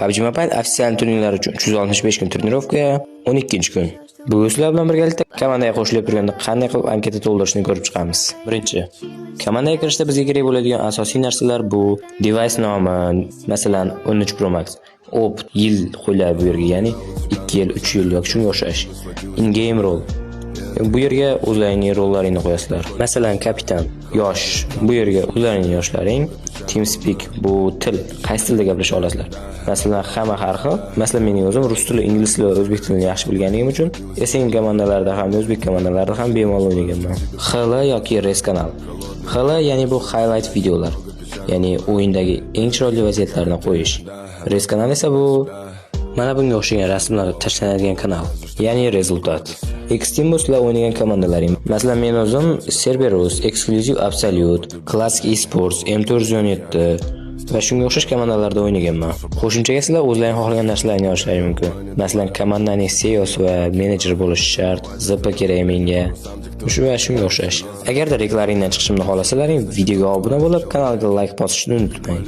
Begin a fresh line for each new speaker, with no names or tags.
PUBG Mobile ofitsial turnirlar uchun 365 kun trenirovka, 12-kun. Bugun sizlar bilan birgalikda komandaga qo'shilib turganda qanday qilib anketa to'ldirishni ko'rib chiqamiz. Birinchi, komandaga kirishda bizga kerak bo'ladigan asosiy narsalar bu device nomi, masalan 13 Pro Max. Yil qo'yiladi bu yerga, ya'ni 2 yil, 3 yil yoki shunga o'xshash. In-game role. Bu yerga o'zlaringning rollaringni qo'yasizlar. Masalan, kapitan, yosh. Bu yerga o'zlaringning yoshlaring. TeamSpeak bu til, qaysi tilda gaplasha olasizlar. Masalan, hamma har xil. Masalan, mening o'zim rus tili, ingliz tili, o'zbek tilini yaxshi bilganim uchun SM komandalarida ham, o'zbek komandalarida ham bemalol o'ynaganman. HL yoki Res kanal. HL ya'ni bu highlight videolar. Ya'ni o'yindagi eng chiroyli vaziyatlarni qo'yish. Res kanal esa bu mana bunga o'xshagan rasmlar tashlanadigan kanal, ya'ni rezultat. Extreme sizlar o'ynagan komandalaring. Masalan, men o'zim Cerberus, Exclusive Absolute, Classic Esports, M417 va shunga o'xshash komandalarda o'ynaganman. Qo'shimchaga sizlar o'zlaring xohlagan narsalarni yozishlaringiz mumkin. Masalan, komandaning CEO va menejer bo'lishi shart, ZP kerak menga. Shu va shunga o'xshash. Agarda reklaringdan chiqishimni xohlasalaring, videoga obuna bo'lib, kanalga like bosishni unutmang.